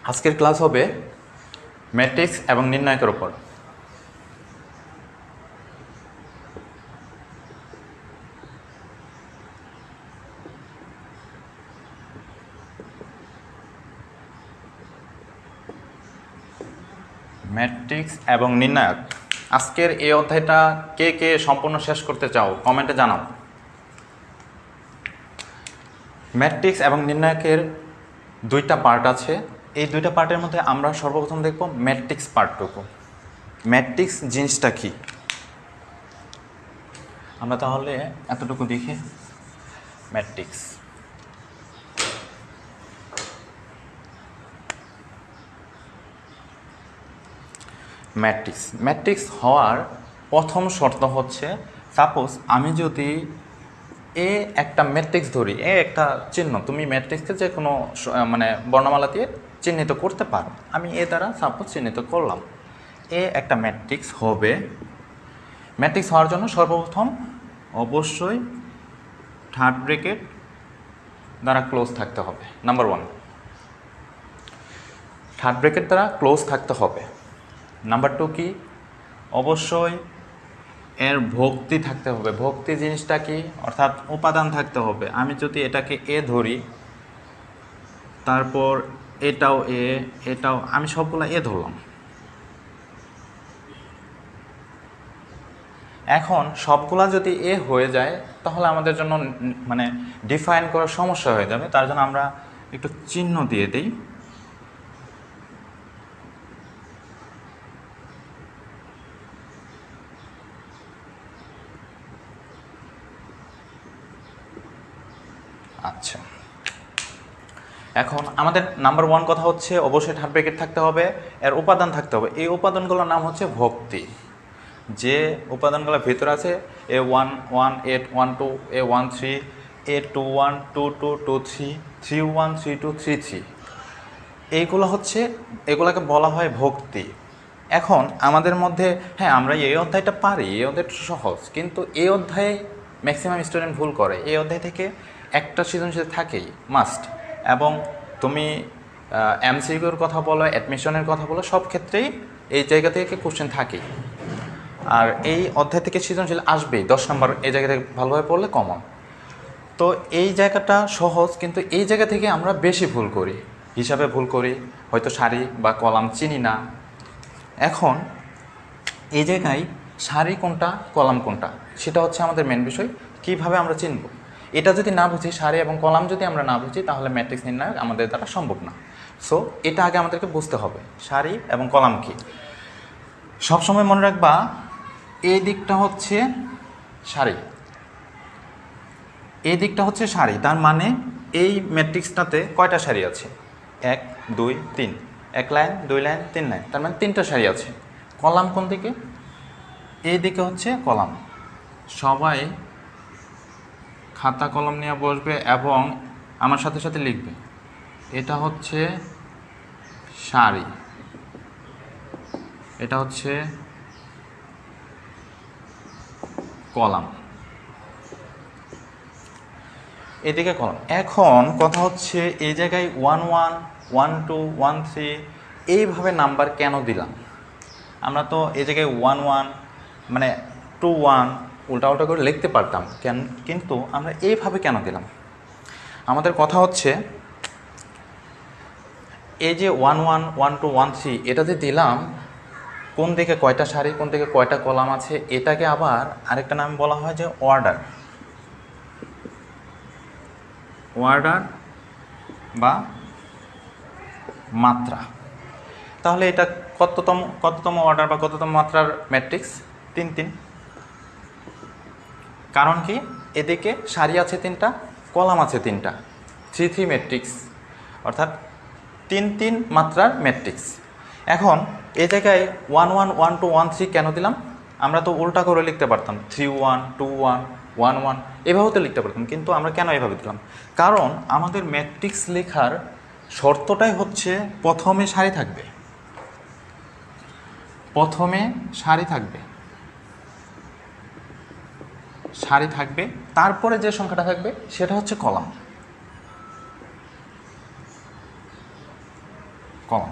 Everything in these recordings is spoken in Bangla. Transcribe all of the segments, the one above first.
আজকের ক্লাস হবে ম্যাট্রিক্স এবং নির্ণায়কের উপর। ম্যাট্রিক্স এবং নির্ণায়ক, আজকের এই অধ্যায়টা কে কে সম্পূর্ণ শেষ করতে চাও কমেন্টে জানাও। ম্যাট্রিক্স এবং নির্ণায়কের দুইটা পার্ট আছে। এই দুইটা পার্টের মধ্যে আমরা সর্বপ্রথম দেখব ম্যাট্রিক্স পার্টটুকু। ম্যাট্রিক্স জিনিসটা কি আমরা তাহলে এতটুকু দেখি। ম্যাট্রিক্স ম্যাট্রিক্স হওয়ার প্রথম শর্ত হচ্ছে, সাপোজ আমি যদি এ একটা ম্যাট্রিক্স ধরি, এ একটা চিহ্ন, তুমি ম্যাট্রিক্সকে যে কোনো বর্ণমালা দিয়ে চিহ্নিত করতে পারো। আমি এ দ্বারা সাপোজ চিহ্নিত করলাম, এ একটা ম্যাট্রিক্স হবে। ম্যাট্রিক্স হওয়ার জন্য সর্বপ্রথম অবশ্যই থার্ড ব্র্যাকেট দ্বারা ক্লোজ থাকতে হবে। নাম্বার ওয়ান, থার্ড ব্র্যাকেট দ্বারা ক্লোজ থাকতে হবে। নাম্বার টু কি, অবশ্যই এর ভক্তি থাকতে হবে। ভক্তি জিনিসটা কি, অর্থাৎ উপাদান থাকতে হবে। আমি যদি এটাকে এ ধরি, তারপর এটাও এ, এটাও, আমি সবগুলো এ ধরলাম। এখন সবগুলা যদি এ হয়ে যায় তাহলে আমাদের জন্য ডিফাইন করার সমস্যা হয়ে যাবে। তার জন্য আমরা একটু চিহ্ন দিয়ে দিই। আচ্ছা, এখন আমাদের নাম্বার ওয়ান কথা হচ্ছে অবশ্যই থার্ড ব্র্যাকেট থাকতে হবে, এর উপাদান থাকতে হবে। এই উপাদানগুলোর নাম হচ্ছে ভক্তি। যে উপাদানগুলো ভিতরে আছে, A1 1, A1 2, A1 3, A21 2 2 2 3, 3 1 3 2 3 3, এইগুলো হচ্ছে, এগুলোকে বলা হয় ভক্তি। এখন আমাদের মধ্যে, হ্যাঁ আমরা এই অধ্যায়টা পারি, এই অধ্যায়টা সহজ, কিন্তু এই অধ্যায়ে ম্যাক্সিমাম স্টুডেন্ট ভুল করে। এই অধ্যায় থেকে একটা সৃজনশীল থাকেই মাস্ট, এবং তুমি এমসিকিউর কথা বলো, অ্যাডমিশনের কথা বলো, সব ক্ষেত্রেই এই জায়গা থেকে কোশ্চেন থাকেই। আর এই অধ্যায় থেকে সৃজনশীল আসবেই 10 নম্বর, এই জায়গা থেকে ভালোভাবে পড়লে কমন। তো এই জায়গাটা সহজ, কিন্তু এই জায়গা থেকে আমরা বেশি ভুল করি, হিসাবে ভুল করি, হয়তো সারি বা কলাম চিনি না। এখন এই জায়গায় সারি কোনটা, কলাম কোনটা, সেটা হচ্ছে আমাদের মেন বিষয়। কিভাবে আমরা চিনব, এটা যদি না বুঝি, সারি এবং কলাম যদি আমরা না বুঝি, তাহলে ম্যাট্রিক্স নির্ণয় আমাদের দ্বারা সম্ভব না। সো এটা আগে আমাদেরকে বুঝতে হবে, সারি এবং কলাম কি। সবসময় মনে রাখবা, এই দিকটা হচ্ছে সারি, এই দিকটা হচ্ছে সারি। তার মানে এই ম্যাট্রিক্সটাতে কয়টা সারি আছে? 1 2 3, 1 লাইন 2 লাইন 3 লাইন, তার মানে 3টা সারি আছে। কলাম কোন দিকে? এই দিকে হচ্ছে কলাম। সবাই খাতা কলম নিয়ে বসবে এবং আমার সাথে সাথে লিখবে, এটা হচ্ছে সারি, এটা হচ্ছে কলাম, এদিকে কলাম। এখন কথা হচ্ছে, এই জায়গায় 1 1 1 2 1 3 এইভাবে নাম্বার কেন দিলাম? আমরা তো এই জায়গায় 1 1 2 1 উল্টা উল্টা করে লিখতে পারতাম, কিন্তু আমরা এইভাবে কেন দিলাম? আমাদের কথা হচ্ছে, এই যে 1 1 1 2 1 3 এটা যে দিলাম, কোন দিকে কয়টা সারি, কোন দিকে কয়টা কলাম আছে, এটাকে আবার আরেকটা নাম বলা হয় যে অর্ডার। অর্ডার বা মাত্রা। তাহলে এটা কততম অর্ডার বা কততম মাত্রার ম্যাট্রিক্স? 3 3। কারণ কি, এদিকে সারি আছে 3টা, কলাম আছে 3টা, 3 3 ম্যাট্রিক্স, অর্থাৎ 3 3 মাত্রার ম্যাট্রিক্স। এখন এই জায়গায় 1 1 1 2 1 3 কেন দিলাম? আমরা তো উল্টা করে লিখতে পারতাম, 3 1 2 1 1 1, এভাবেও তো লিখতে পারতাম, কিন্তু আমরা কেন এভাবে দিলাম? কারণ আমাদের ম্যাট্রিক্স লেখার শর্তটাই হচ্ছে প্রথমে সারি থাকবে, প্রথমে সারি থাকবে, সারি থাকবে, তারপরে যে সংখ্যাটা থাকবে সেটা হচ্ছে কলাম। কলাম।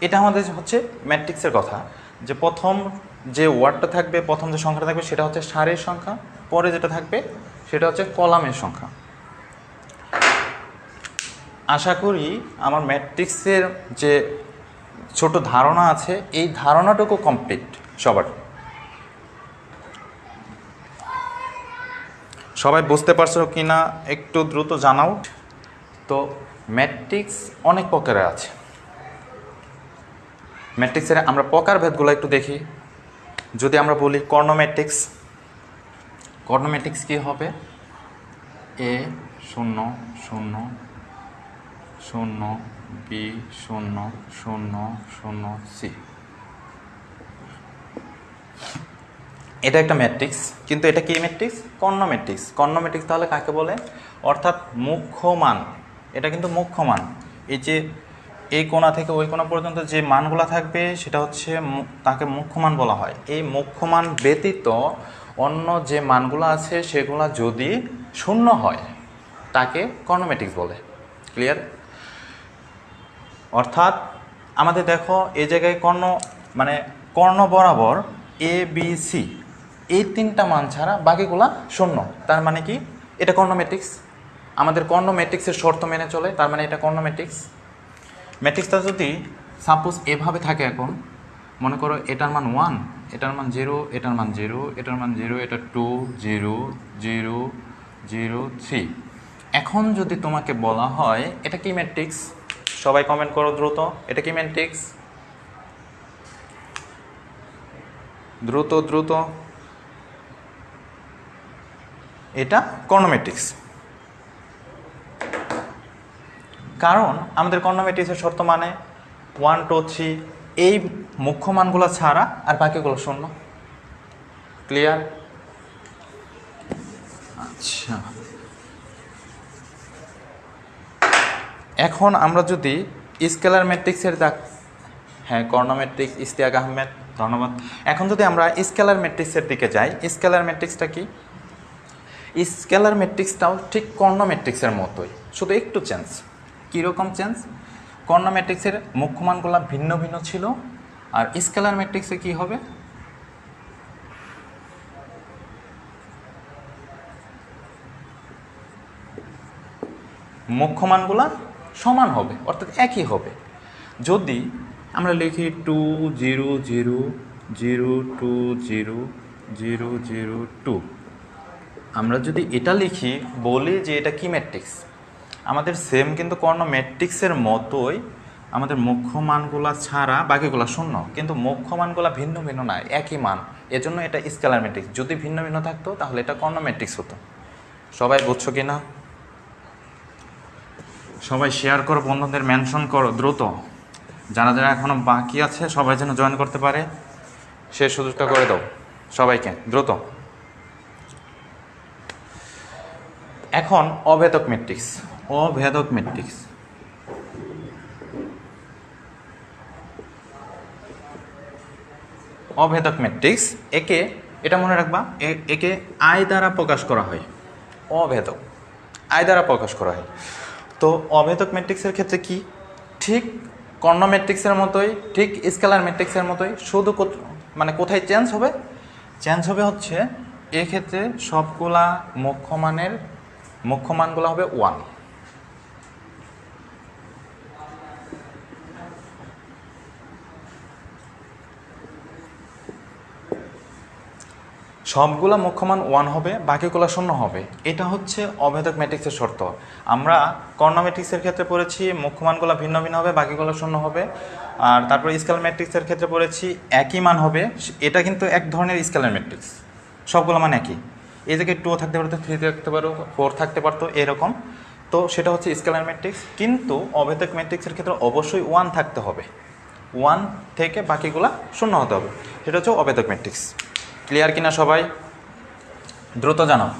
এটা আমাদের হচ্ছে ম্যাট্রিক্সের কথা, যে প্রথম যে ওয়ার্ডটা থাকবে, প্রথম যে সংখ্যাটা থাকবে সেটা হচ্ছে সারির সংখ্যা, পরে যেটা থাকবে সেটা হচ্ছে কলামের সংখ্যা। আশা করি আমার ম্যাট্রিক্সের যে ছোট ধারণা আছে এই ধারণাটুকু কমপ্লিট সবার। সবাই বুঝতে পারছো কি না একটু দ্রুত জানাও। তো ম্যাট্রিক্স অনেক প্রকারের আছে। ম্যাট্রিক্সের আমরা প্রকারভেদগুলো একটু দেখি। যদি আমরা বলি কর্ণ ম্যাট্রিক্স, কর্ণ ম্যাট্রিক্স কী হবে? এ 0 0 0 বি 0 0 0 সি। এটা একটা ম্যাট্রিক্স, কিন্তু এটা কি ম্যাট্রিক্স? কর্ণ ম্যাট্রিক্স। কর্ণ ম্যাট্রিক্স তাহলে কাকে বলে? অর্থাৎ মুখ্য মান। এটা কিন্তু মুখ্য মান। এই যে এই কোণা থেকে ওই কোণা পর্যন্ত যে মানগুলো থাকবে সেটা হচ্ছে তাকে মুখ্য মান বলা হয়। এই মুখ্য মান ব্যতীত অন্য যে মানগুলো আছে সেগুলো যদি শূন্য হয় তাকে কর্ণ ম্যাট্রিক্স বলে। ক্লিয়ার? অর্থাৎ আমাদের দেখো এই জায়গায় কর্ণ মানে কর্ণ বরাবর এ বি সি এই তিনটা মান ছাড়া বাকিগুলা শূন্য। তার মানে কি? এটা কর্ণ ম্যাট্রিক্স। আমাদের কর্ণ ম্যাট্রিক্সের শর্ত মেনে চলে, তার মানে এটা কর্ণ ম্যাট্রিক্স। ম্যাট্রিক্সটা যদি সাপোজ এভাবে থাকে, এখন মনে করো এটার মান 1, এটার মান 0, এটার মান 0, এটার মান 0, এটা 2 0 0 0 3। এখন যদি তোমাকে বলা হয় এটা কি ম্যাট্রিক্স? সবাই কমেন্ট করো দ্রুত, এটা কি ম্যাট্রিক্স? দ্রুত দ্রুত। এটা কর্ণ ম্যাট্রিক্স। কারণ আমাদের কর্ণ ম্যাট্রিক্সের শর্ত মানে 1 2 3 এই মুখ্য মানগুলো ছাড়া আর বাকিগুলো শূন্য। ক্লিয়ার? আচ্ছা, এখন আমরা যদি স্কেলার ম্যাট্রিক্সের হ্যাঁ কর্ণ ম্যাট্রিক্স, ইশতিয়াক আহমেদ ধন্যবাদ। এখন যদি আমরা স্কেলার ম্যাট্রিক্সের দিকে যাই, স্কেলার ম্যাট্রিক্সটা কি? স্কেলার ম্যাট্রিক্সটাও ঠিক কর্ণ ম্যাট্রিক্সের মতোই, শুধু একটু চেঞ্জ। কীরকম চেঞ্জ? কর্ণ ম্যাট্রিক্সের মুখ্য মানগুলো ভিন্ন ভিন্ন ছিল, আর স্কেলার ম্যাট্রিক্সে কি হবে? মুখ্য মানগুলো সমান হবে, অর্থাৎ একই হবে। যদি আমরা লিখি 2 0 0 0 2 0 0 0 2, আমরা যদি এটা লিখি বলি যে এটা কি ম্যাট্রিক্স, আমাদের সেম কিন্তু কর্ণ ম্যাট্রিক্সের মতোই আমাদের মুখ্য মানগুলো ছাড়া বাকিগুলো শূন্য, কিন্তু মুখ্য মানগুলো ভিন্ন ভিন্ন না, একই মান। এজন্য এটা স্কেলার ম্যাট্রিক্স। যদি ভিন্ন ভিন্ন থাকতো তাহলে এটা কর্ণ ম্যাট্রিক্স হতো। সবাই বুঝছো কি না? সবাই শেয়ার করো, বন্ধুদের মেনশন করো দ্রুত। যারা যারা এখনও বাকি আছে সবাই যেন জয়েন করতে পারে, সে সুযোগটা করে দাও সবাইকে দ্রুত। এখন অভেদক ম্যাট্রিক্স। অভেদক ম্যাট্রিক্স অভেদক ম্যাট্রিক্স একে, এটা মনে রাখবা, একে আই দ্বারা প্রকাশ করা হয়। অভেদক আই দ্বারা প্রকাশ করা হয়। তো অভেদক ম্যাট্রিক্সের ক্ষেত্রে কি ঠিক কর্ণ ম্যাট্রিক্সের মতোই, ঠিক স্কেলার ম্যাট্রিক্সের মতোই, শুধু মানে কোথায় চেঞ্জ হবে? চেঞ্জ হবে হচ্ছে এক্ষেত্রে সবগুলা মুখ্য মানগুলো হবে 1। সবগুলা মুখ্য মান 1 হবে, বাকিগুলো শূন্য হবে। এটা হচ্ছে অভেদক ম্যাট্রিক্সের শর্ত। আমরা কর্ণ ম্যাট্রিক্সের ক্ষেত্রে পড়েছি মুখ্য মানগুলো ভিন্ন ভিন্ন হবে, বাকিগুলো শূন্য হবে। আর তারপরে স্কেলার ম্যাট্রিক্সের ক্ষেত্রে পড়েছি একই মান হবে। এটা কিন্তু এক ধরনের স্কেলার ম্যাট্রিক্স, সবগুলো মান একই। এই জায়গায় 2 থাকতে পারতো, 3 থাকতে পারতো, 4 থাকতে পারতো, এরকম। তো সেটা হচ্ছে স্কেলার ম্যাট্রিক্স। কিন্তু অভেদক ম্যাট্রিক্সের ক্ষেত্রে অবশ্যই 1 থাকতে হবে, 1 থেকে বাকিগুলা শূন্য হতে হবে। সেটা হচ্ছে অভেদক ম্যাট্রিক্স। ক্লিয়ার কিনা সবাই? দ্রুত জানাও,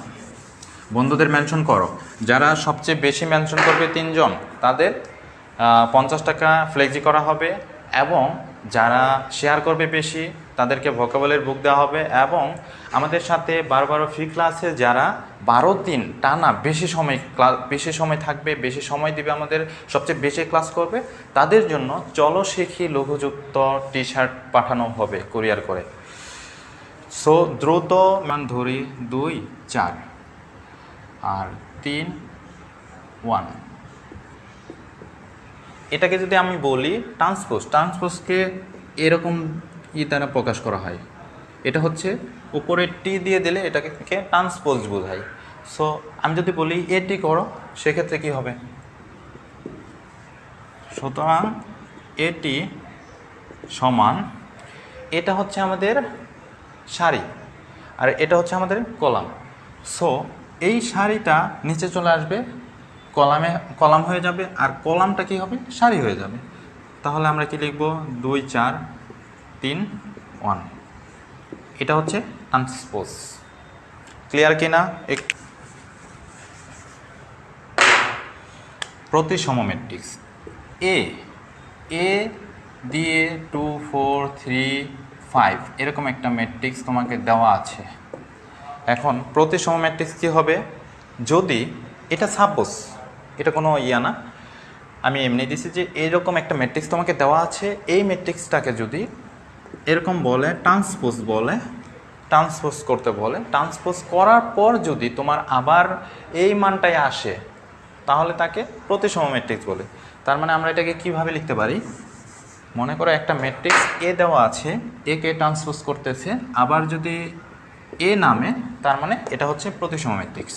বন্ধুদের মেনশন করো। যারা সবচেয়ে বেশি মেনশন করবে 3 জন, তাদের 50 টাকা ফ্লেক্সি করা হবে, এবং যারা শেয়ার করবে বেশি তাদেরকে ভোকাবুলারি বুক দেওয়া হবে। এবং আমাদের সাথে 12 ফ্রি ক্লাসে যারা 12 দিন টানা বেশি সময় থাকবে, বেশি সময় দিবে, আমাদের সবচেয়ে বেশি ক্লাস করবে, তাদের জন্য চলো শিখি লঘুযুক্ত টি শার্ট পাঠানো হবে কুরিয়ার করে। সো দ্রুত মান ধরি 2 4 আর 3 1। এটাকে যদি আমি বলি ট্রান্সপোজকে এরকম দ্বারা প্রকাশ করা হয়। এটা হচ্ছে উপরে টি দিয়ে দিলে এটাকে ট্রান্সপোজ বোঝায়। সো আমি যদি বলি এটি করো, সেক্ষেত্রে কি হবে? সুতরাং এটি সমান, এটা হচ্ছে আমাদের সারি আর এটা হচ্ছে আমাদের কলাম। সো এই সারিটা নিচে চলে আসবে, কলাম হয়ে যাবে, আর কলামটা কি হবে? সারি হয়ে যাবে। তাহলে আমরা কি লিখব? 2 4 3 1। এটা হচ্ছে ট্রান্সপোজ। ক্লিয়ার কিনা? প্রতিসম ম্যাট্রিক্স এ দিয়ে 2 4 3 5 এরকম একটা ম্যাট্রিক্স তোমাকে দেওয়া আছে। এখন প্রতিসম ম্যাট্রিক্স কী হবে? যদি এটা সাপোজ, এটা কোনো না, আমি এমনি দিছি যে এরকম একটা ম্যাট্রিক্স তোমাকে দেওয়া আছে, এই ম্যাট্রিক্সটাকে যদি এরকম বলে ট্রান্সপোজ করতে বলে, ট্রান্সপোজ করার পর যদি তোমার আবার এই মানটাই আসে, তাহলে তাকে প্রতিসম ম্যাট্রিক্স বলে। তার মানে আমরা এটাকে কিভাবে লিখতে পারি? মনে করো একটা ম্যাট্রিক্স এ দেওয়া আছে, একে ট্রান্সপোজ করতেছে, আবার যদি এ নামে, তার মানে এটা হচ্ছে প্রতিসম ম্যাট্রিক্স।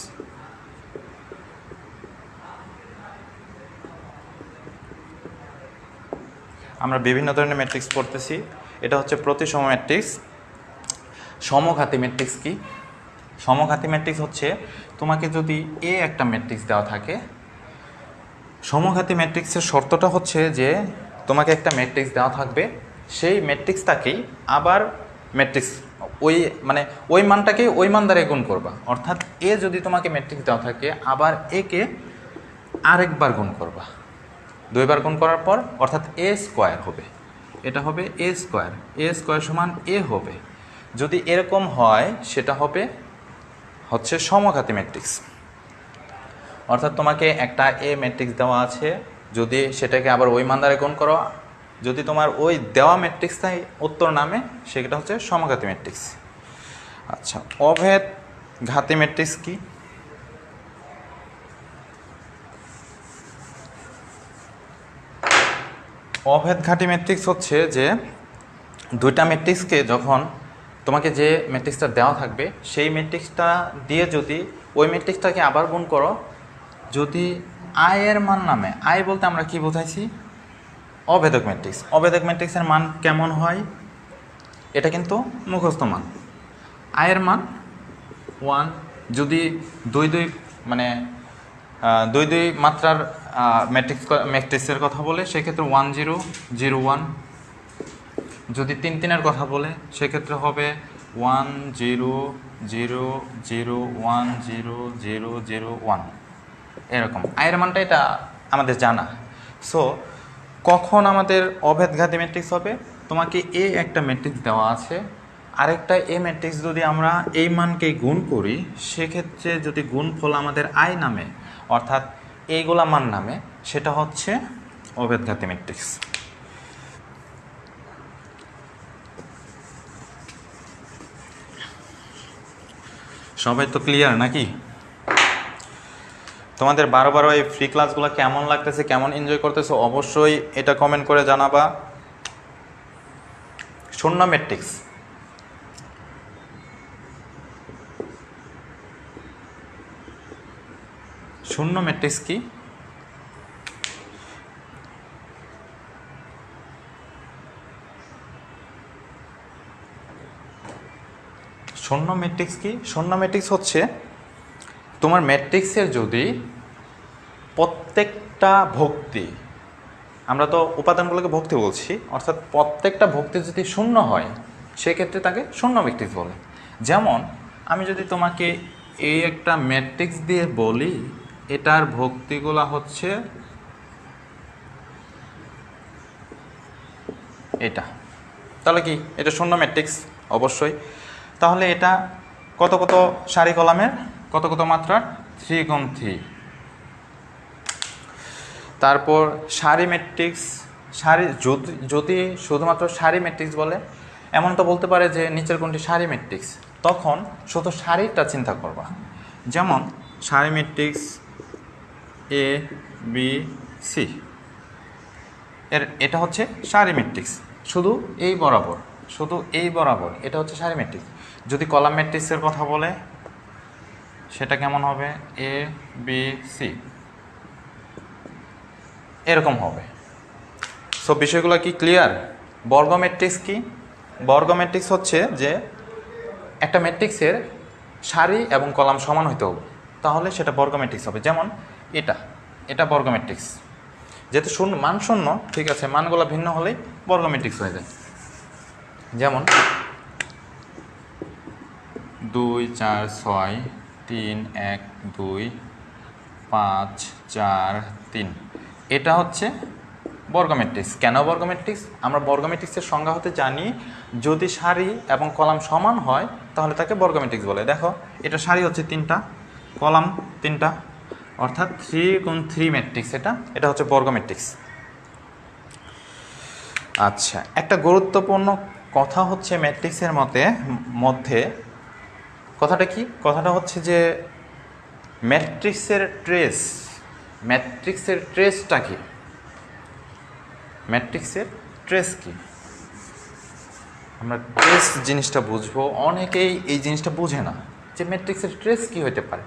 আমরা বিভিন্ন ধরনের ম্যাট্রিক্স পড়তেছি। এটা হচ্ছে প্রতিসম ম্যাট্রিক্স। সমঘাতী ম্যাট্রিক্স কি? সমঘাতী ম্যাট্রিক্স হচ্ছে তোমাকে যদি এ একটা ম্যাট্রিক্স দেওয়া থাকে, সমঘাতী ম্যাট্রিক্সের শর্তটা হচ্ছে যে তোমাকে একটা ম্যাট্রিক্স দেওয়া থাকবে, সেই ম্যাট্রিক্সটাকেই আবার ম্যাট্রিক্স ওই মানটাকে ওই মান দ্বারা গুণ করবা। অর্থাৎ এ যদি তোমাকে ম্যাট্রিক্স দেওয়া থাকে, আবার একে আরেকবার গুণ করবা, 2 বার গুণ করার পর, অর্থাৎ এ স্কোয়ার হবে। এটা হবে এ স্কোয়ার সমান এ হবে। যদি এরকম হয়, সেটা হচ্ছে সমঘাতী ম্যাট্রিক্স। অর্থাৎ তোমাকে একটা এ ম্যাট্রিক্স দেওয়া আছে, যদি সেটাকে আবার ওই মান দ্বারা গুণ করো, যদি তোমার ওই দেওয়া ম্যাট্রিক্সটাই উত্তর নামে, সেটা হচ্ছে সমঘাতী ম্যাট্রিক্স। আচ্ছা, অভেদ ঘাতী ম্যাট্রিক্স কি? অভেদ ঘাতী ম্যাট্রিক্স হচ্ছে যে দুইটা ম্যাট্রিক্সকে যখন তোমাকে যে ম্যাট্রিক্সটা দেওয়া থাকবে, সেই ম্যাট্রিক্সটা দিয়ে যদি ওই ম্যাট্রিক্সটাকে আবার গুণ করো, যদি আয়ের মান নামে, আয় বলতে আমরা কি বোঝাইছি? অভেদক ম্যাট্রিক্স। অভেদক ম্যাট্রিক্সের মান কেমন হয়? এটা কিন্তু মুখস্থ মান। আয়ের মান 1, যদি 2 2 মাত্রার ম্যাট্রিক্সের কথা বলে, সেক্ষেত্রে 1 0 0 1। যদি 3 3-এর কথা বলে, সেক্ষেত্রে হবে 1 0 0 0 1 0 0 0 1। এরকম আয়ের মানটা এটা আমাদের জানা। সো কখন আমাদের অভেদঘাতী ম্যাট্রিক্স হবে? তোমাকে এ একটা ম্যাট্রিক্স দেওয়া আছে, আরেকটা এ ম্যাট্রিক্স যদি আমরা এই মানকে গুণ করি, সেক্ষেত্রে যদি গুণফল আমাদের আয় নামে, অর্থাৎ এইগুলা মান নামে, সেটা হচ্ছে অভেদঘাতী ম্যাট্রিক্স। সবাই তো ক্লিয়ার নাকি? তোমাদের 12 এই ফ্রি ক্লাসগুলো কেমন লাগতেছে, কেমন এনজয় করতেছো, অবশ্যই এটা কমেন্ট করে জানাবা। শূন্য ম্যাট্রিক্স, শূন্য ম্যাট্রিক্স কি? শূন্য ম্যাট্রিক্স কি? শূন্য ম্যাট্রিক্স হচ্ছে তোমার ম্যাট্রিক্সের যদি প্রত্যেকটা ভক্তি, আমরা তো উপাদানগুলোকে ভক্তি বলছি, অর্থাৎ প্রত্যেকটা ভক্তি যদি শূন্য হয়, সেক্ষেত্রে তাকে শূন্য ম্যাট্রিক্স বলে। যেমন আমি যদি তোমাকে এই একটা ম্যাট্রিক্স দিয়ে বলি, এটার ভক্তিগুলো হচ্ছে এটা, তাহলে কি এটা শূন্য ম্যাট্রিক্স? অবশ্যই। তাহলে এটা কত কত সারি কলামের, কত কত মাত্রার? 3x3। তারপর সারি ম্যাট্রিক্স, সারি যদি শুধুমাত্র সারি ম্যাট্রিক্স বলে, এমন তো বলতে পারে যে নিচের কোনটি সারি ম্যাট্রিক্স, তখন শুধু সারিটা চিন্তা করবা। যেমন সারি ম্যাট্রিক্স এ বি সি, এটা হচ্ছে সারি ম্যাট্রিক্স, শুধু এই বরাবর, শুধু এই বরাবর, এটা হচ্ছে সারি ম্যাট্রিক্স। যদি কলাম ম্যাট্রিক্সের কথা বলে সেটা কেমন হবে? এ বি সি এরকম হবে। সো বিষয়গুলো কি ক্লিয়ার? বর্গ ম্যাট্রিক্স কি? বর্গ ম্যাট্রিক্স হচ্ছে যে একটা ম্যাট্রিক্সের সারি এবং কলাম সমান হইতে হবে, তাহলে সেটা বর্গ ম্যাট্রিক্স হবে। যেমন এটা বর্গ ম্যাট্রিক্স, যেহেতু শূন্য মান শূন্য, ঠিক আছে, মানগুলো ভিন্ন হলেই বর্গ ম্যাট্রিক্স হয়ে যায়। যেমন 2 4 6 3 1 2 5 4 3, এটা হচ্ছে বর্গ ম্যাট্রিক্স। কেন বর্গ ম্যাট্রিক্স? আমরা বর্গ ম্যাট্রিক্সের সংজ্ঞা হতে জানি, যদি সারি এবং কলাম সমান হয় তাহলে তাকে বর্গ ম্যাট্রিক্স বলে। দেখো এটা সারি হচ্ছে 3টা, কলাম 3টা, অর্থাৎ 3x3 ম্যাট্রিক্স। এটা হচ্ছে বর্গ ম্যাট্রিক্স। আচ্ছা, একটা গুরুত্বপূর্ণ কথা হচ্ছে ম্যাট্রিক্সের মধ্যে কথাটা কি? কথাটা হচ্ছে যে ম্যাট্রিক্সের ট্রেসটা কি? ম্যাট্রিক্সের ট্রেস কি? আমরা ট্রেস জিনিসটা বুঝবো। অনেকেই এই জিনিসটা বুঝে না যে ম্যাট্রিক্সের ট্রেস কি হতে পারে।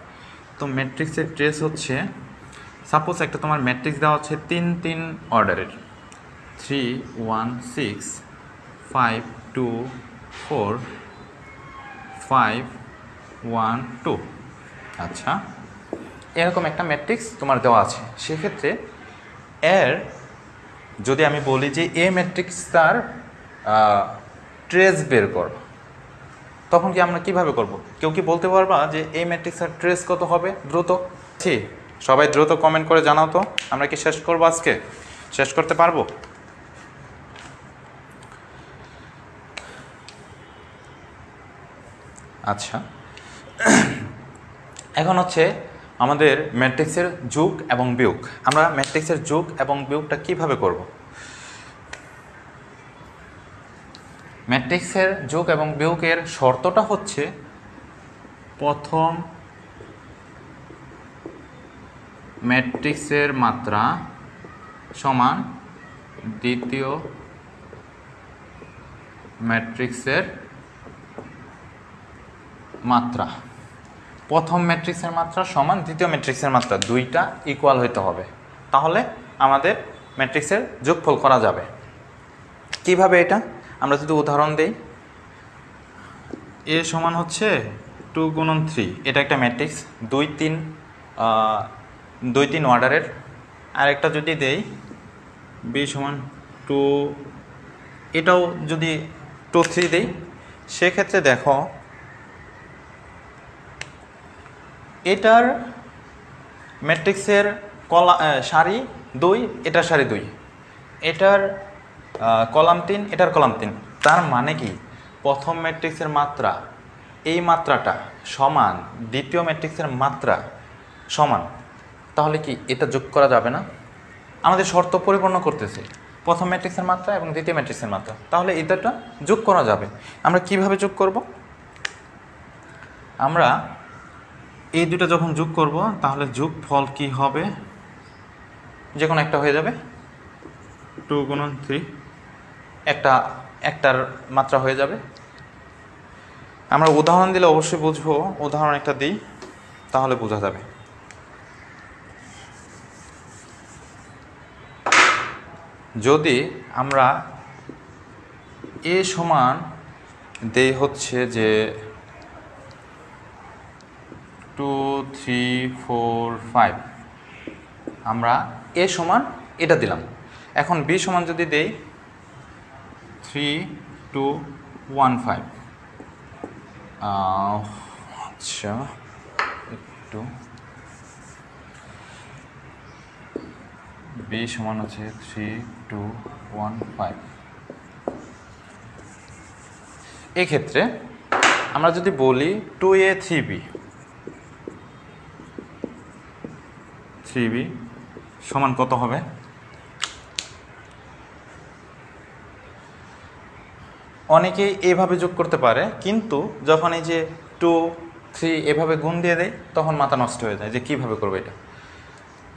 তো ম্যাট্রিক্সের ট্রেস হচ্ছে, সাপোজ একটা তোমার ম্যাট্রিক্স দেওয়া হচ্ছে 3 অর্ডারের, 3 1 6 5 2 4 5 1 2। আচ্ছা, এরকম একটা ম্যাট্রিক্স তোমার দেওয়া আছে। সেক্ষেত্রে এর যদি আমি বলি যে এ ম্যাট্রিক্স তার ট্রেস বের কর, তখন কি আমরা কিভাবে করব? কেউ কি বলতে পারবা যে এই ম্যাট্রিক্সের ট্রেস কত হবে? দ্রুত সবাই দ্রুত কমেন্ট করে জানাও তো। আমরা কি শেষ করবো আজকে? শেষ করতে পারবো? আচ্ছা, এখন হচ্ছে আমাদের ম্যাট্রিক্সের যোগ এবং বিয়োগ। আমরা ম্যাট্রিক্সের যোগ এবং বিয়োগটা কিভাবে করব? ম্যাট্রিক্সের যোগ এবং বিয়োগের শর্তটা হচ্ছে, প্রথম ম্যাট্রিক্সের মাত্রা সমান দ্বিতীয় ম্যাট্রিক্সের মাত্রা। প্রথম ম্যাট্রিক্সের মাত্রা সমান দ্বিতীয় ম্যাট্রিক্সের মাত্রা, দুইটা ইকুয়াল হইতে হবে, তাহলে আমাদের ম্যাট্রিক্সের যোগফল করা যাবে। কিভাবে এটা? আমরা যদি উদাহরণ দেই, এ সমান হচ্ছে 2 গুণন 3, এটা একটা ম্যাট্রিক্স 2 3 অর্ডারের। আরেকটা যদি দেই, বি সমান 2, এটাও যদি 2 3 দেই, সেক্ষেত্রে দেখো এটার ম্যাট্রিক্সের সারি 2, এটার সারি 2, এটার কলাম 3, এটার কলাম 3। তার মানে কি প্রথম ম্যাট্রিক্সের মাত্রা, এই মাত্রাটা সমান দ্বিতীয় ম্যাট্রিক্সের মাত্রা সমান, তাহলে কি এটা যোগ করা যাবে না? আমাদের শর্ত পরিপূর্ণ করতেছে প্রথম ম্যাট্রিক্সের মাত্রা এবং দ্বিতীয় ম্যাট্রিক্সের মাত্রা, তাহলে এটা যোগ করা যাবে। আমরা কিভাবে যোগ করব? আমরা এই দুটো যখন যোগ করব, তাহলে যোগফল কি হবে? যে কোনো একটা হয়ে যাবে, 2 গুণন 3, একটার মাত্রা হয়ে যাবে। আমরা উদাহরণ দিলে অবশ্যই বুঝবো, উদাহরণ একটা দিই তাহলে বোঝা যাবে। যদি আমরা এ সমান দেই হচ্ছে যে 2 3 4 5, আমরা এ সমান এটা দিলাম। এখন বি সমান যদি দেই 3 2 1 5, আচ্ছা একটু, বি সমান হচ্ছে 3 2 1 5। এক্ষেত্রে আমরা যদি বলি 2a 3b সমান কত হবে? অনেকেই এভাবে যোগ করতে পারে, কিন্তু যখন এই যে 2 3 এভাবে গুণ দিয়ে দেয় তখন মাথা নষ্ট হয়ে যায় যে কিভাবে করবে এটা।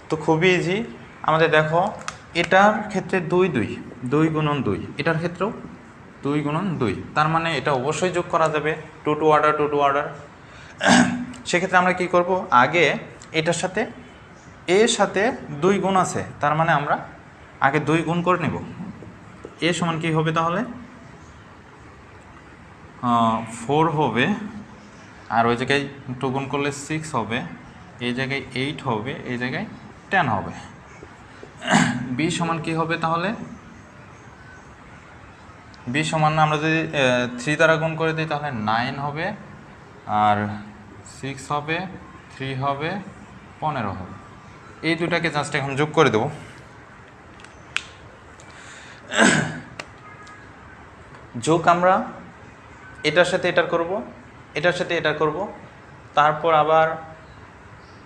তো খুবই ইজি। আমাদের দেখো এটার ক্ষেত্রে 2 2 2 গুণন 2, এটার ক্ষেত্রেও 2 গুণন 2, তার মানে এটা অবশ্যই যোগ করা যাবে 2 টু অর্ডার 2 টু অর্ডার। সেক্ষেত্রে আমরা কি করব, আগে এটার সাথে এর সাথে 2 গুণ আছে, তার মানে আমরা আগে 2 গুণ করে নেব। এ সমান কি হবে তাহলে 4 হবে, আর ওই জায়গায় 2 গুণ করলে 6 হবে, এই জায়গায় 8 হবে, এই জায়গায় 10 হবে। বি সমান কি হবে তাহলে? বি সমান আমরা যদি 3 দ্বারা গুণ করে দিই তাহলে 9 হবে, আর 6 হবে, 3 হবে, 15 হবে। এই দুটাকে জাস্ট এখন যোগ করে দেব। যোগ আমরা এটার সাথে এটার করব, এটার সাথে এটার করব, তারপর আবার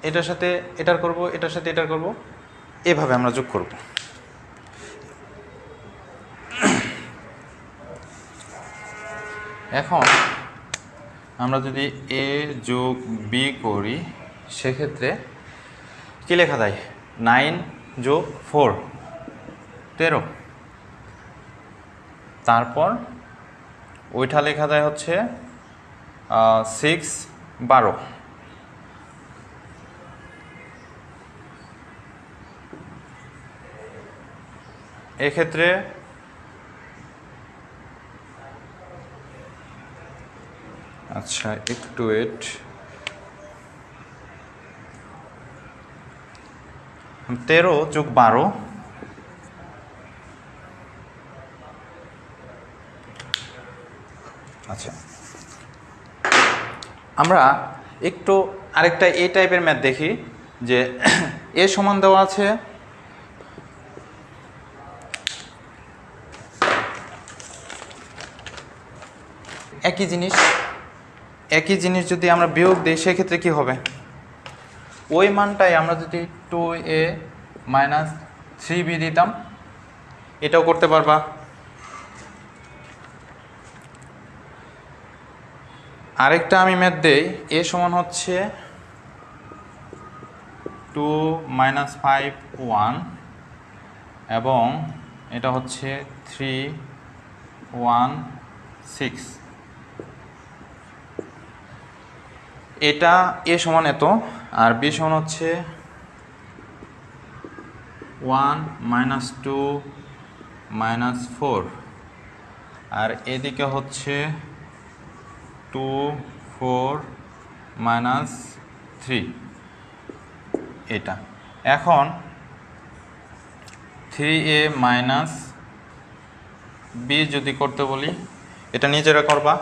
এটার সাথে এটার করব, এটার সাথে এটার করব, এভাবে আমরা যোগ করব। এখন আমরা যদি এ যোগ বি করি সেক্ষেত্রে কী লেখা যায়? 9 যোগ 4 13, তারপর ওইটা লেখা যায় হচ্ছে 6 12। এক্ষেত্রে আচ্ছা একটু ওয়েট, 13 যোগ 12, আচ্ছা আমরা একটু আরেকটা এই টাইপের ম্যাথ দেখি যে এ সমান দেওয়া আছে একই জিনিস যদি আমরা বিয়োগ দিই সেক্ষেত্রে কি হবে? ওই মানটাই আমরা যদি 2a মাইনাস 3b দিতাম, এটাও করতে পারবা। আরেকটা আমি ম্যাথ দেই, এ সমান হচ্ছে 2 মাইনাস 5 1, এবং এটা হচ্ছে 3 1 6। এটা এ সমান এত, আর বি সমান হচ্ছে 1 মাইনাস 2 মাইনাস 4, আর এদিকে হচ্ছে 2 4 মাইনাস 3 এটা। এখন 3a মাইনাস বি যদি করতে বলি, এটা নিজেরা করবা।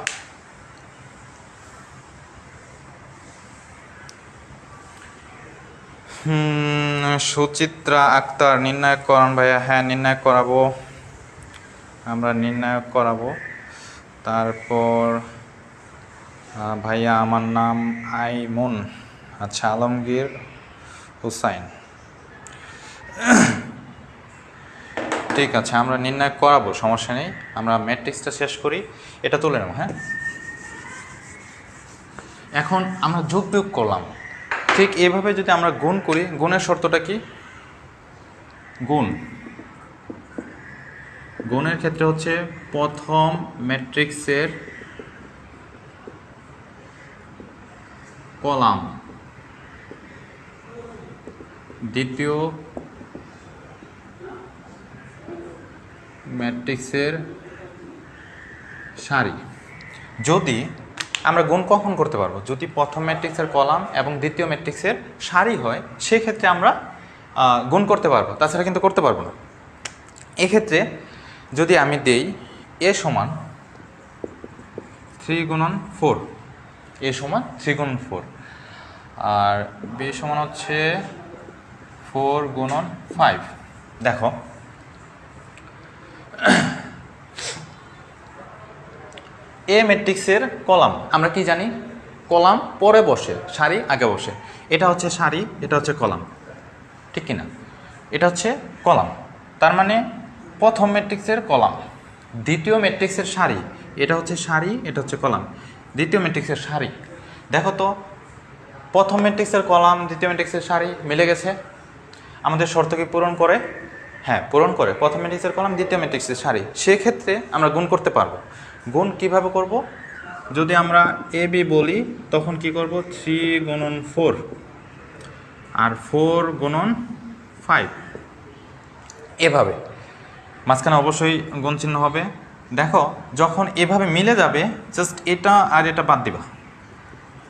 সুচিত্রা আক্তার নির্ণায়ক করান ভাইয়া। হ্যাঁ নির্ণায়ক করাবো, আমরা নির্ণায়ক করাবো। তারপর ভাইয়া আমার নাম আইমন, আচ্ছা আলমগীর হুসাইন, ঠিক আছে আমরা নির্ণায়ক করাবো, সমস্যা নেই। আমরা ম্যাট্রিক্সটা শেষ করি, এটা তুলে নেব। হ্যাঁ এখন আমরা যোগ বিয়োগ করলাম, ঠিক এভাবে যদি আমরা গুণ করি, গুণের শর্তটা কি? গুণের ক্ষেত্রে হচ্ছে প্রথম ম্যাট্রিক্সের কলাম, দ্বিতীয় ম্যাট্রিক্সের সারি। যদি আমরা গুণ কখন করতে পারবো? যদি প্রথম ম্যাট্রিক্সের কলাম এবং দ্বিতীয় ম্যাট্রিক্সের সারি হয়, সেক্ষেত্রে আমরা গুণ করতে পারবো, তাছাড়া কিন্তু করতে পারবো না। এক্ষেত্রে যদি আমি দেই এ সমান 3 গুণন 4, এ সমান 3 গুণন 4, আর বি সমান হচ্ছে 4 গুণন 5। দেখো এ ম্যাট্রিক্সের কলাম আমরা কি জানি, কলাম পরে বসে সারি আগে বসে, এটা হচ্ছে সারি, এটা হচ্ছে কলাম, ঠিক কিনা? এটা হচ্ছে কলাম, তার মানে প্রথম ম্যাট্রিক্সের কলাম, দ্বিতীয় ম্যাট্রিক্সের সারি, এটা হচ্ছে সারি, এটা হচ্ছে কলাম, দ্বিতীয় ম্যাট্রিক্সের সারি। দেখো তো প্রথম ম্যাট্রিক্সের কলাম দ্বিতীয় ম্যাট্রিক্সের সারি মিলে গেছে, আমাদের শর্ত কি পূরণ করে? হ্যাঁ পূরণ করে, প্রথম ম্যাট্রিক্সের কলাম দ্বিতীয় ম্যাট্রিক্সের সারি। সেক্ষেত্রে আমরা গুণ করতে পারবো। গুণ কিভাবে করব? যদি আমরা এ বি বলি তখন কি করব, 3 গুণন 4 আর 4 গুণন 5, এভাবে মাঝখানে অবশ্যই গুণ চিহ্ন হবে। দেখো যখন এভাবে মিলে যাবে জাস্ট এটা আর এটা বাদ দিবা,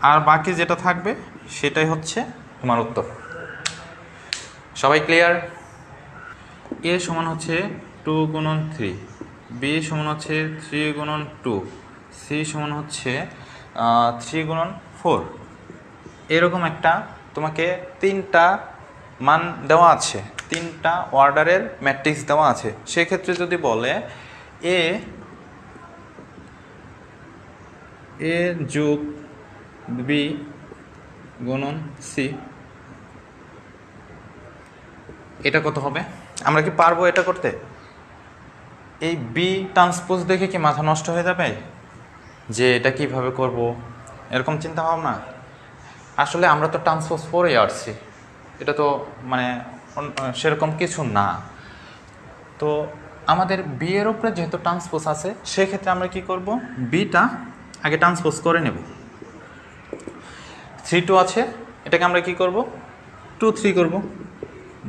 আর বাকি যেটা থাকবে সেটাই হচ্ছে তোমার উত্তর। সবাই ক্লিয়ার? এ সমান হচ্ছে 2 গুণন 3, বি সমান হচ্ছে 3 গুণন 2, সি সমান হচ্ছে 3 গুণন 4। এরকম একটা তোমাকে 3টা মান দেওয়া আছে, 3টা অর্ডারের ম্যাট্রিক্স দেওয়া আছে। সেক্ষেত্রে যদি বলে এ যোগ বি গুণন সি, এটা কত হবে? আমরা কি পারবো এটা করতে? এই বি ট্রান্সপোজ দেখে কি মাথা নষ্ট হয়ে যাবে যে এটা কিভাবে করব, এরকম চিন্তা ভাবনা? আসলে আমরা তো ট্রান্সপোজ পড়ে আসছি, এটা তো মানে সেরকম কিছু না। তো আমাদের বি এর উপরে যেহেতু ট্রান্সপোজ আছে সেক্ষেত্রে আমরা কি করব, বিটা আগে ট্রান্সপোজ করে নেব। 3 2 আছে, এটাকে আমরা কি করব, 2 3 করব,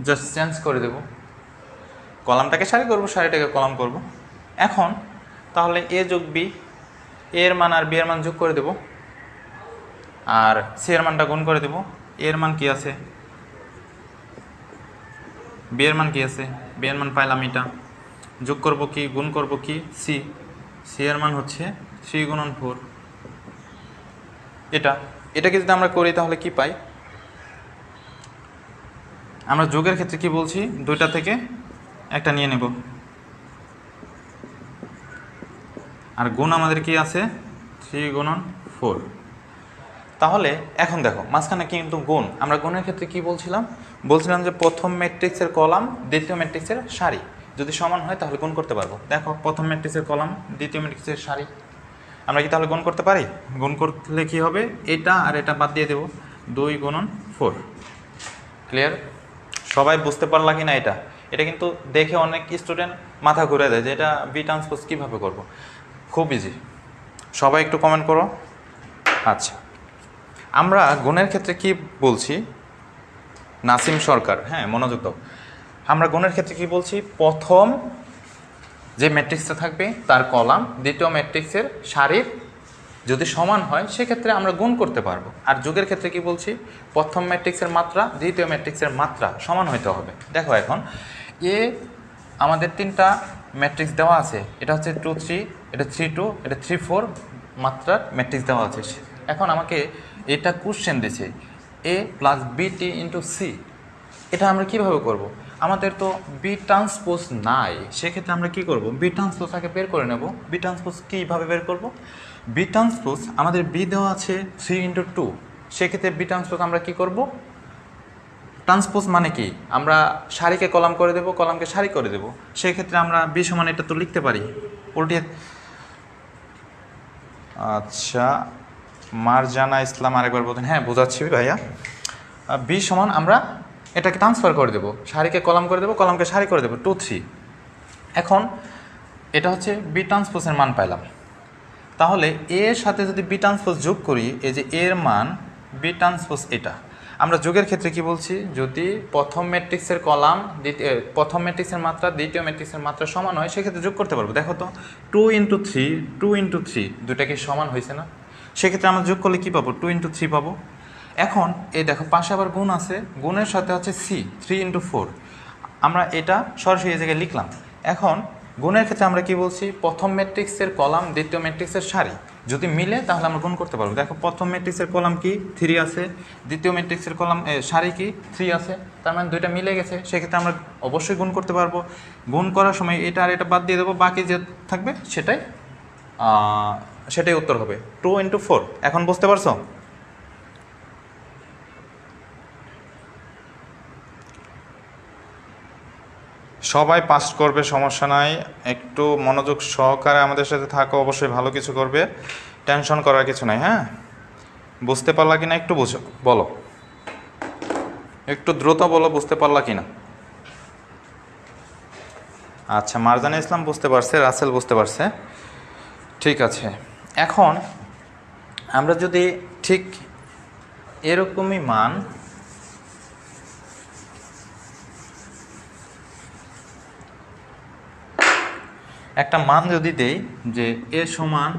জাস্ট চেঞ্জ করে দেব, কলামটাকে সারি করব, সারিটাকে কলাম করব। এখন তাহলে এ যোগ বি, এর মান আর বি এর মান যোগ করে দেব, আর সি এর মানটা গুণ করে দেব। এর মান কি আছে, বি এর মান কি আছে, বি এর মান পাইলাম এটা, যোগ করব কি, গুণ করব কি, সি, সি এর মান হচ্ছে 3 গুণন 4। এটাকে যদি আমরা করি তাহলে কি পাই? আমরা যোগের ক্ষেত্রে কি বলছি, দুইটা থেকে একটা নিয়ে নেব, আর গুণ আমাদের কি আছে, 3 গুণন 4। তাহলে এখন দেখো মাঝখানে কিন্তু গুণ, আমরা গুণের ক্ষেত্রে কি বলছিলাম যে প্রথম ম্যাট্রিক্সের কলাম দ্বিতীয় ম্যাট্রিক্সের সারি যদি সমান হয় তাহলে গুণ করতে পারবো। দেখো প্রথম ম্যাট্রিক্সের কলাম দ্বিতীয় ম্যাট্রিক্সের সারি, আমরা কি তাহলে গুণ করতে পারি? গুণ করলে কি হবে, এটা আর এটা বাদ দিয়ে দেবো, 2 গুণন 4। ক্লিয়ার? সবাই বুঝতে পারলা কি না? এটা কিন্তু দেখে অনেক স্টুডেন্ট মাথা ঘুরে দেয় যে এটা বি ট্রান্সপোজ কীভাবে করবো। খুব ইজি, সবাই একটু কমেন্ট করো। আচ্ছা, আমরা গুণের ক্ষেত্রে কি বলছি, নাসিম সরকার, হ্যাঁ মনোযোগ দাও। আমরা গুণের ক্ষেত্রে কি বলছি, প্রথম যে ম্যাট্রিক্সটা থাকবে তার কলাম দ্বিতীয় ম্যাট্রিক্সের সারির যদি সমান হয় সেক্ষেত্রে আমরা গুণ করতে পারবো। আর যোগের ক্ষেত্রে কি বলছি, প্রথম ম্যাট্রিক্সের মাত্রা দ্বিতীয় ম্যাট্রিক্সের মাত্রা সমান হইতে হবে। দেখো এখন এ আমাদের 3টা ম্যাট্রিক্স দেওয়া আছে, এটা হচ্ছে 2 3, এটা 3 2, এটা 3 4 মাত্রার ম্যাট্রিক্স দেওয়া আছে। এখন আমাকে এটা কোশ্চেন দিয়েছে এ প্লাস বিটি ইন্টু সি, এটা আমরা কীভাবে করব? আমাদের তো বি ট্রান্সপোজ নাই, সেক্ষেত্রে আমরা কি করব, বি ট্রান্সপোজ আগে বের করে নেব। বি ট্রান্সপোজ কীভাবে বের করব? বি ট্রান্সপোজ আমাদের বি দেওয়া আছে 3 ইন্টু 2, সেক্ষেত্রে বি ট্রান্সপোজ আমরা কি করব, ট্রান্সপোজ মানে কি, আমরা সারিকে কলাম করে দেব, কলামকে সারি করে দেব। সেক্ষেত্রে আমরা বি সমান এটা তো লিখতে পারি উল্টিয়ে। আচ্ছা মারজানা ইসলাম আরেকবার বলতেন, হ্যাঁ বোঝাচ্ছি ভাইয়া। বি সমান আমরা এটাকে ট্রান্সফার করে দেবো, সারিকে কলাম করে দেবো, কলামকে সারি করে দেবো, 2 3। এখন এটা হচ্ছে বি ট্রান্সপোজের মান পাইলাম। তাহলে এর সাথে যদি বি ট্রান্সপোজ যোগ করি, এই যে এর মান বি ট্রান্সপোজ, এটা আমরা যোগের ক্ষেত্রে কি বলছি, যদি প্রথম ম্যাট্রিক্সের কলাম প্রথম ম্যাট্রিক্সের মাত্রা দ্বিতীয় ম্যাট্রিক্সের মাত্রা সমান হয় সেক্ষেত্রে যোগ করতে পারবো। দেখো তো 2 ইন্টু 3, 2 ইন্টু 3 দুটাকে সমান হয়েছে না? সেক্ষেত্রে আমরা যোগ করলে কী পাবো, 2 ইন্টু 3 পাবো। এখন এই দেখো পাশে আবার গুণ আছে, গুণের সাথে হচ্ছে সি 3 ইন্টু 4, আমরা এটা সরাসরি এই জায়গায় লিখলাম। এখন গুণের ক্ষেত্রে আমরা কি বলছি, প্রথম ম্যাট্রিক্সের কলাম দ্বিতীয় ম্যাট্রিক্সের সারি যদি মিলে তাহলে আমরা গুণ করতে পারবো। দেখো প্রথম ম্যাট্রিক্সের কলাম কি 3 আছে, দ্বিতীয় ম্যাট্রিক্সের কলাম সারি কি 3 আছে, তার মানে দুইটা মিলে গেছে, সেক্ষেত্রে আমরা অবশ্যই গুণ করতে পারবো। গুণ করার সময় এটা আর এটা বাদ দিয়ে দেবো, বাকি যে থাকবে সেটাই সেটাই উত্তর হবে 2 × 4। এখন বুঝতে পারছো? সবাই পাস করবে, সমস্যা নাই। একটু মনোযোগ সহকারে আমাদের সাথে থাকো, অবশ্যই ভালো কিছু করবে, টেনশন করার কিছু নাই। হ্যাঁ, বুঝতে পারলা কি না একটু বুঝো, বলো একটু দ্রুত বলো, বুঝতে পারলা কি না? আচ্ছা, মারজানা ইসলাম বুঝতে পারছে, রাসেল বুঝতে পারছে, ঠিক আছে। এখন আমরা যদি ঠিক এরকমই মান একটা মান যদি দেই যে এ সমান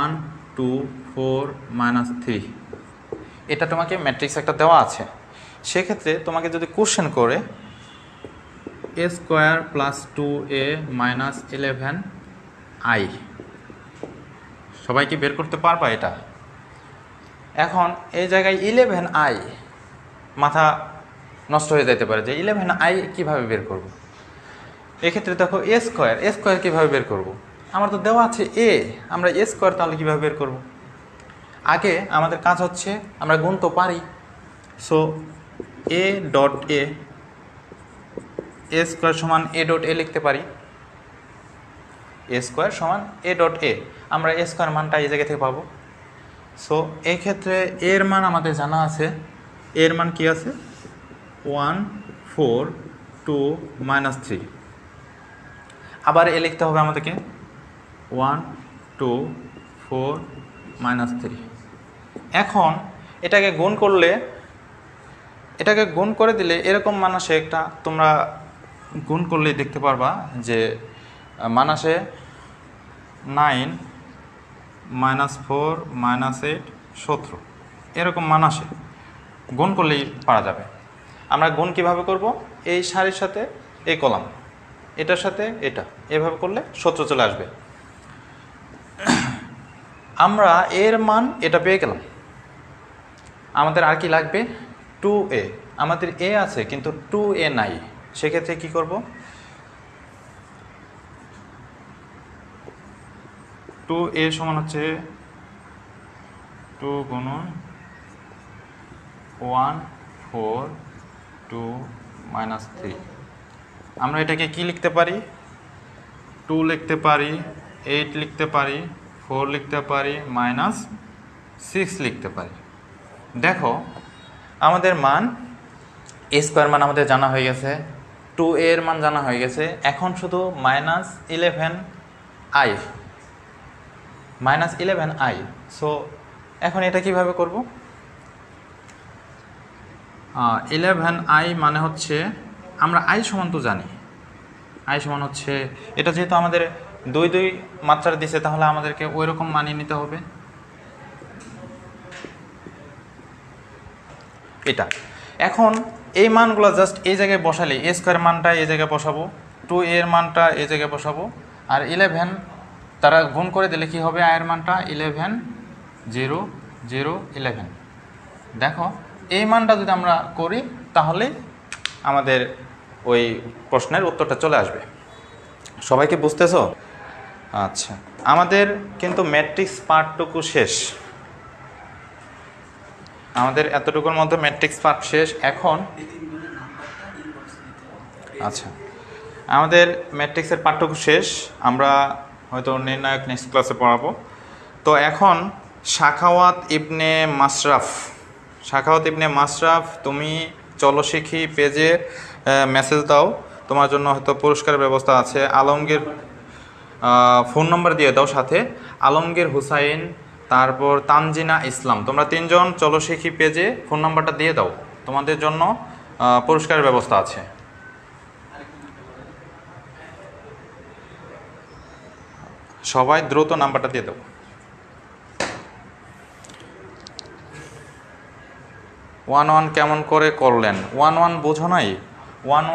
1 2 4 -3, এটা তোমাকে ম্যাট্রিক্স একটা দেওয়া আছে, সেক্ষেত্রে তোমাকে যদি কোশ্চেন করে a² + 2a - 11i, সবাই কি বের করতে পারবা এটা? এখন এই জায়গায় 11i মাথা নষ্ট হয়ে যেতে পারে যে 11i কিভাবে বের করব। এক্ষেত্রে দেখো a² কীভাবে বের করব? আমার তো দেওয়া আছে a, আমরা a² তাহলে কীভাবে বের করব? আগে আমাদের কাজ হচ্ছে আমরা গুণ তো পারি, সো a.a, a² সমান a.a লিখতে পারি, a² সমান a.a, আমরা a² মানটা এই জায়গা থেকে পাবো। সো এই ক্ষেত্রে এর মান আমাদের জানা আছে, এর মান কি আছে 1 4 2 -3, আবার এ লিখতে হবে আমাদেরকে 1 2 4 -3। এখন এটাকে গুণ করলে, এটাকে গুণ করে দিলে এরকম মান আসে একটা, তোমরা গুণ করলেই দেখতে পারবা যে মান আসে 9 -4 -8 17, এরকম মান আসে, গুণ করলেই পারা যাবে। আমরা গুণ কিভাবে করব? এই সারির সাথে এই কলাম, এটার সাথে এটা, এভাবে করলে 17 চলে আসবে। আমরা এর মান এটা পেয়ে গেলাম, আমাদের আর কি লাগবে 2a, আমাদের a আছে কিন্তু 2a নাই, সেক্ষেত্রে কি করব? 2a সমান হচ্ছে 2 × 1 4 2 -3, আমরা এটাকে কি লিখতে পারি? 2 লিখতে পারি, 8 লিখতে পারি, 4 লিখতে পারি, -6 লিখতে পারি। দেখো আমাদের মান a² মান আমাদের জানা হয়ে গেছে, 2a এর মান জানা হয়ে গেছে, এখন শুধু -11i, সো এখন এটা কিভাবে করব? 11i মানে হচ্ছে, আমরা i সমান তো জানি, i সমান হচ্ছে, এটা যেহেতু আমাদের 2 2 মাত্রার দিছে, তাহলে আমাদেরকে ওই রকম মানিয়ে নিতে হবে এটা। এখন এই মানগুলো জাস্ট এই জায়গায় বসালে, a² মানটা এই জায়গায় বসাবো, 2a এর মানটা এই জায়গায় বসাবো, আর 11 তারা গুণ করে দিলে কি হবে? আয়ের মানটা 11 0 0 11। দেখো এই মানটা যদি আমরা করি তাহলে আমাদের ওই প্রশ্নের উত্তরটা চলে আসবে। সবাইকে বুঝতেছো? আচ্ছা, আমাদের কিন্তু ম্যাট্রিক্স পার্টটুকু শেষ, আমাদের এতটুকুর মধ্যে ম্যাট্রিক্স পার্ট শেষ। এখন আচ্ছা, আমাদের ম্যাট্রিক্সের পাঠটুকু শেষ, আমরা হয়তো নির্ণায়ক নেক্সট ক্লাসে পড়াবো। তো এখন সাখাওয়াত ইবনে মাশরাফ, তুমি চলো শিখি পেজে মেসেজ দাও, তোমার জন্য হয়তো পুরস্কারের ব্যবস্থা আছে। আলমগীর ফোন নম্বর দিয়ে দাও সাথে, আলমগীর হুসাইন, তারপর তানজিনা ইসলাম, তোমরা 3 জন চলো শিখি পেজে ফোন নাম্বারটা দিয়ে দাও, তোমাদের জন্য পুরস্কারের ব্যবস্থা আছে। সবাই দ্রুত নাম্বারটা দিয়ে দাও। 1 1 কেমন করে করলেন? 1 1 বোঝো নাই? 1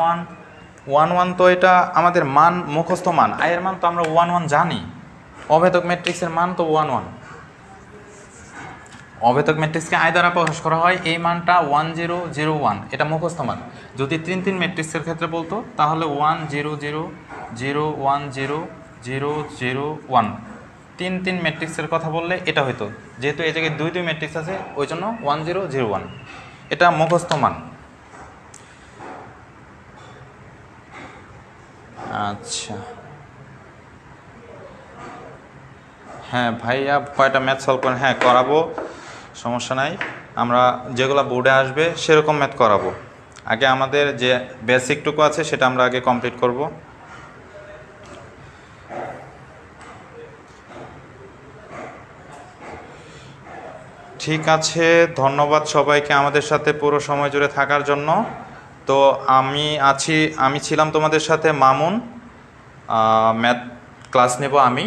1 তো এটা আমাদের মান, মুখস্থ মান, আয়ের মান তো আমরা 1 1 জানি, অভেদক ম্যাট্রিক্সের মান তো 1 1, অভেদক ম্যাট্রিক্সকে আয় দ্বারা প্রকাশ করা হয়, এই মানটা 1 0 0 1, এটা মুখস্থ মান। যদি 3 3 ম্যাট্রিক্সের ক্ষেত্রে বলতো তাহলে 1 0 0 0 1 0 0 0 1, তিন তিন ম্যাট্রিক্সের কথা বললে এটা হয়তো, যেহেতু এই জায়গায় দুই দুই ম্যাট্রিক্স আছে ওই জন্য 1001, এটা মুখস্থ মান। আচ্ছা হ্যাঁ ভাইয়া, কয়টা ম্যাথ সলভ করেন? হ্যাঁ করাবো, সমস্যা নাই। আমরা যেগুলো বোর্ডে আসবে সেরকম ম্যাথ করাবো। আগে আমাদের যে বেসিকটুকু আছে সেটা আমরা আগে কমপ্লিট করব। ঠিক আছে, ধন্যবাদ সবাইকে আমাদের সাথে পুরো সময় জুড়ে থাকার জন্য। তো আমি ছিলাম তোমাদের সাথে মামুন, ম্যাথ ক্লাস নেব আমি।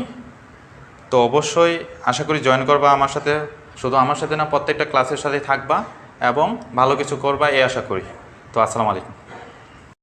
তো অবশ্যই আশা করি জয়েন করবা আমার সাথে, শুধু আমার সাথে না প্রত্যেকটা ক্লাসের সাথে থাকবা এবং ভালো কিছু করবা এই আশা করি। তো আসসালামু আলাইকুম।